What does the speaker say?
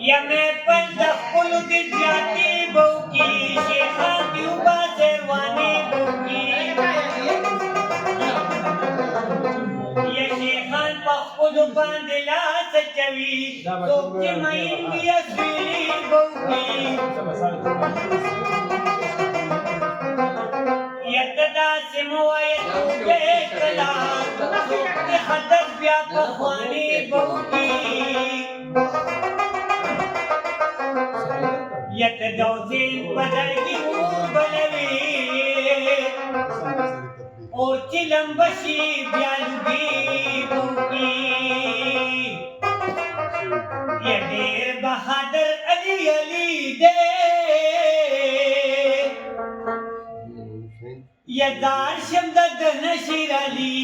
या मैं पंचकुल की जाति बौकी शेखा क्यूबा शेरवानी बौकी ये शेखान पखुद बांधला सचवी तो कि मैं इंडिया स्वीली बौकी यतदा सिमवायतु बेकला तो कि हदब या पखवानी बौकी यत दौसिन बदल की बलवी और चिलम्बशी ब्यालुगी बुकी ये देर बहादुर अली अली दे ये दार शमदद नशीर अली